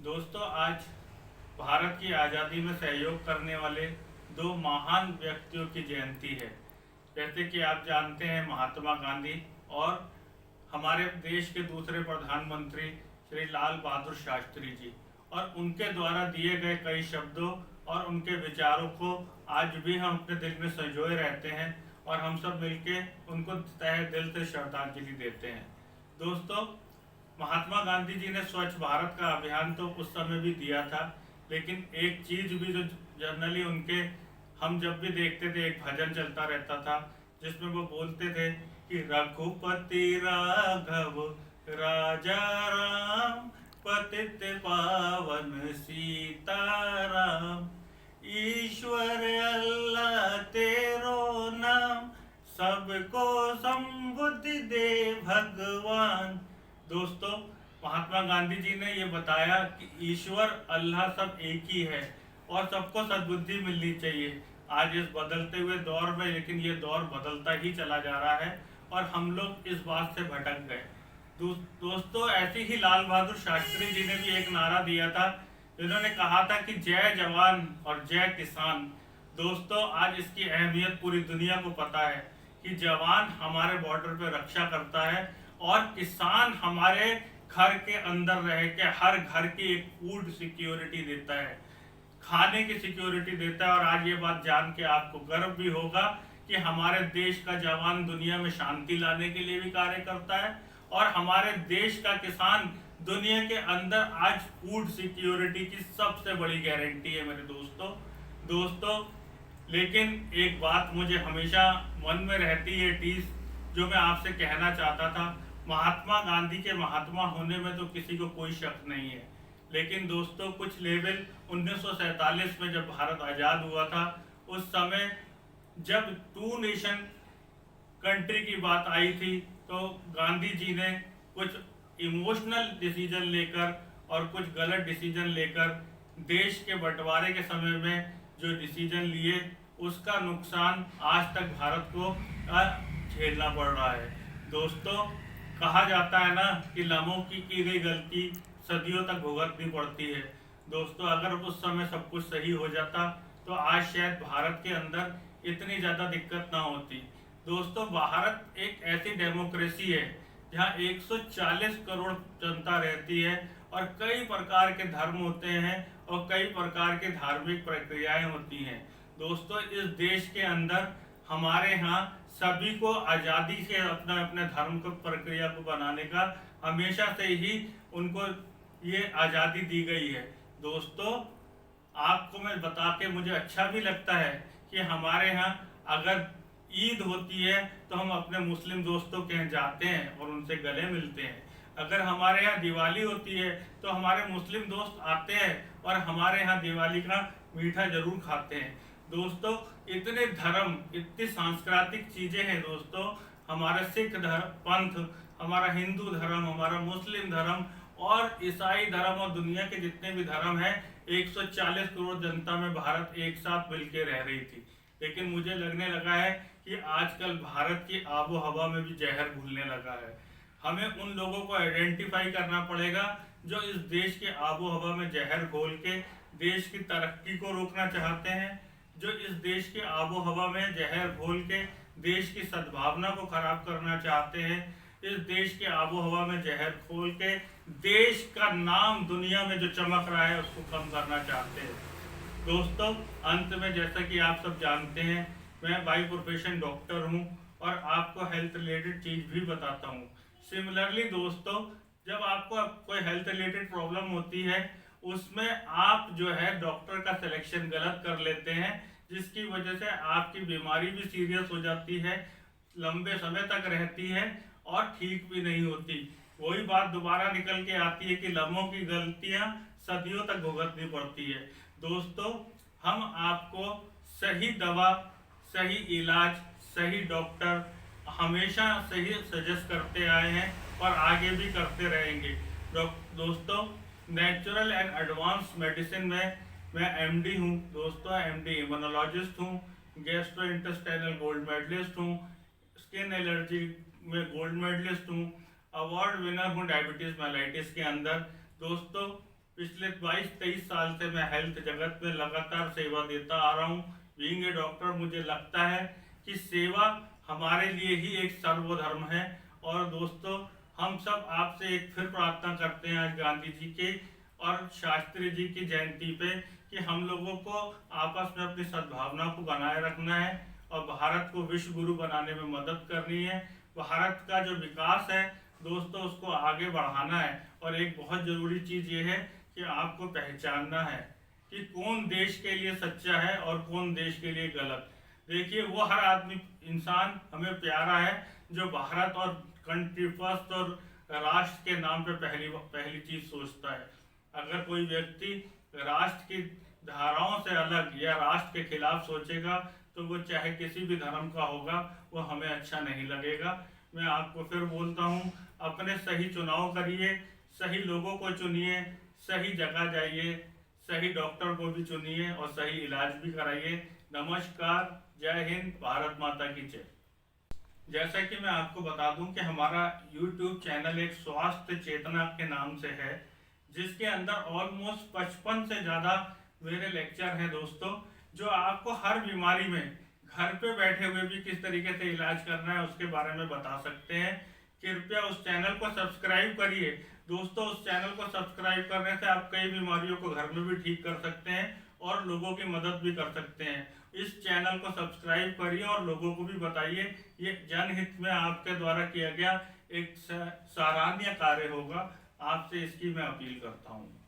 दोस्तों, आज भारत की आज़ादी में सहयोग करने वाले दो महान व्यक्तियों की जयंती है। जैसे कि आप जानते हैं, महात्मा गांधी और हमारे देश के दूसरे प्रधानमंत्री श्री लाल बहादुर शास्त्री जी, और उनके द्वारा दिए गए कई शब्दों और उनके विचारों को आज भी हम अपने दिल में संजोए रहते हैं और हम सब मिलके उनको तहे दिल से श्रद्धांजलि देते हैं। दोस्तों, महात्मा गांधी जी ने स्वच्छ भारत का अभियान तो उस समय भी दिया था, लेकिन एक चीज भी जो जनरली उनके हम जब भी देखते थे, एक भजन चलता रहता था जिसमें वो बोलते थे कि रघुपति राघव राजा राम पतित पावन सीताराम, ईश्वर अल्लाह तेरो नाम, सबको संबुद्धि दे भगवान। दोस्तों, महात्मा गांधी जी ने ये बताया कि ईश्वर अल्लाह सब एक ही है और सबको सद्बुद्धि मिलनी चाहिए। आज इस बदलते हुए दौर में, लेकिन ये दौर बदलता ही चला जा रहा है और हम लोग इस बात से भटक गए। दोस्तों, ऐसे ही लाल बहादुर शास्त्री जी ने भी एक नारा दिया था, जिन्होंने कहा था कि जय जवान और जय किसान। दोस्तों, आज इसकी अहमियत पूरी दुनिया को पता है कि जवान हमारे बॉर्डर पे रक्षा करता है और किसान हमारे घर के अंदर रह के हर घर की एक फूड सिक्योरिटी देता है, खाने की सिक्योरिटी देता है। और आज ये बात जान के आपको गर्व भी होगा कि हमारे देश का जवान दुनिया में शांति लाने के लिए भी कार्य करता है और हमारे देश का किसान दुनिया के अंदर आज फूड सिक्योरिटी की सबसे बड़ी गारंटी है मेरे दोस्तों। लेकिन एक बात मुझे हमेशा मन में रहती है टीस, जो मैं आपसे कहना चाहता था। महात्मा गांधी के महात्मा होने में तो किसी को कोई शक नहीं है, लेकिन दोस्तों, कुछ लेवल 1947 में जब भारत आज़ाद हुआ था, उस समय जब टू नेशन कंट्री की बात आई थी, तो गांधी जी ने कुछ इमोशनल डिसीजन लेकर और कुछ गलत डिसीजन लेकर देश के बंटवारे के समय में जो डिसीजन लिए, उसका नुकसान आज तक भारत को झेलना पड़ रहा है। दोस्तों, कहा जाता है ना कि लम्हों की गई गलती सदियों तक भुगतनी पड़ती है। दोस्तों, अगर उस समय सब कुछ सही हो जाता तो आज शायद भारत के अंदर इतनी ज़्यादा दिक्कत ना होती। दोस्तों, भारत एक ऐसी डेमोक्रेसी है जहाँ 140 करोड़ जनता रहती है और कई प्रकार के धर्म होते हैं और कई प्रकार के धार्मिक प्रक्रियाएं होती हैं। दोस्तों, इस देश के अंदर हमारे यहाँ सभी को आज़ादी से अपने अपने धर्म को प्रक्रिया को बनाने का हमेशा से ही उनको ये आज़ादी दी गई है। दोस्तों, आपको मैं बता के मुझे अच्छा भी लगता है कि हमारे यहाँ अगर ईद होती है तो हम अपने मुस्लिम दोस्तों के यहाँ जाते हैं और उनसे गले मिलते हैं। अगर हमारे यहाँ दिवाली होती है तो हमारे मुस्लिम दोस्त आते हैं और हमारे यहाँ दिवाली का मीठा जरूर खाते हैं। दोस्तों, इतने धर्म, इतनी सांस्कृतिक चीज़ें हैं दोस्तों। हमारा सिख धर्म पंथ, हमारा हिंदू धर्म, हमारा मुस्लिम धर्म और ईसाई धर्म और दुनिया के जितने भी धर्म हैं, 140 करोड़ जनता में भारत एक साथ मिलकर रह रही थी। लेकिन मुझे लगने लगा है कि आजकल भारत की आबो हवा में भी जहर घुलने लगा है। हमें उन लोगों को आइडेंटिफाई करना पड़ेगा जो इस देश के आबो हवा में जहर घोल के देश की तरक्की को रोकना चाहते हैं, जो इस देश के आबो हवा में जहर घोल के देश की सद्भावना को खराब करना चाहते हैं, इस देश के आबो हवा में जहर घोल के देश का नाम दुनिया में जो चमक रहा है उसको कम करना चाहते हैं। दोस्तों, अंत में जैसा कि आप सब जानते हैं, मैं बाई प्रोफेशन डॉक्टर हूं और आपको हेल्थ रिलेटेड चीज़ भी बताता हूं। सिमिलरली दोस्तों, जब आपको कोई हेल्थ रिलेटेड प्रॉब्लम होती है, उसमें आप जो है डॉक्टर का सिलेक्शन गलत कर लेते हैं, जिसकी वजह से आपकी बीमारी भी सीरियस हो जाती है, लंबे समय तक रहती है और ठीक भी नहीं होती। वही बात दोबारा निकल के आती है कि लम्हों की गलतियां सदियों तक भुगतनी पड़ती है। दोस्तों, हम आपको सही दवा, सही इलाज, सही डॉक्टर हमेशा सही सजेस्ट करते आए हैं और आगे भी करते रहेंगे। दोस्तों, नेचुरल एंड एडवांस मेडिसिन में मैं एमडी हूँ दोस्तों, एमडी इम्यूनोलॉजिस्ट हूँ, गैस्ट्रोइंटेस्टाइनल गोल्ड मेडलिस्ट हूँ, स्किन एलर्जी में गोल्ड मेडलिस्ट हूँ, अवार्ड विनर हूँ डायबिटीज़ मेलाइटिस के अंदर। दोस्तों, पिछले 22-23 साल से मैं हेल्थ जगत में लगातार सेवा देता आ रहा हूँ। बीइंग ए डॉक्टर मुझे लगता है कि सेवा हमारे लिए ही एक सर्वधर्म है। और दोस्तों, हम सब आपसे एक फिर प्रार्थना करते हैं आज गांधी जी के और शास्त्री जी की जयंती पे कि हम लोगों को आपस में अपनी सद्भावना को बनाए रखना है और भारत को विश्व गुरु बनाने में मदद करनी है। भारत का जो विकास है दोस्तों, उसको आगे बढ़ाना है। और एक बहुत ज़रूरी चीज़ ये है कि आपको पहचानना है कि कौन देश के लिए सच्चा है और कौन देश के लिए गलत। देखिए, वो हर आदमी इंसान हमें प्यारा है जो भारत और कंट्री फर्स्ट और राष्ट्र के नाम पे पहली चीज़ सोचता है। अगर कोई व्यक्ति राष्ट्र की धाराओं से अलग या राष्ट्र के खिलाफ सोचेगा तो वो चाहे किसी भी धर्म का होगा, वो हमें अच्छा नहीं लगेगा। मैं आपको फिर बोलता हूँ, अपने सही चुनाव करिए, सही लोगों को चुनिए, सही जगह जाइए, सही डॉक्टर को भी चुनिए और सही इलाज भी कराइए। नमस्कार, जय हिंद, भारत माता की जय। जैसा कि मैं आपको बता दूं कि हमारा YouTube चैनल एक स्वास्थ्य चेतना के नाम से है, जिसके अंदर ऑलमोस्ट 55 से ज़्यादा मेरे लेक्चर हैं दोस्तों, जो आपको हर बीमारी में घर पे बैठे हुए भी किस तरीके से इलाज करना है उसके बारे में बता सकते हैं। कृपया उस चैनल को सब्सक्राइब करिए दोस्तों। उस चैनल को सब्सक्राइब करने से आप कई बीमारियों को घर में भी ठीक कर सकते हैं और लोगों की मदद भी कर सकते हैं। इस चैनल को सब्सक्राइब करिए और लोगों को भी बताइए। ये जनहित में आपके द्वारा किया गया एक सराहनीय कार्य होगा। आपसे इसकी मैं अपील करता हूँ।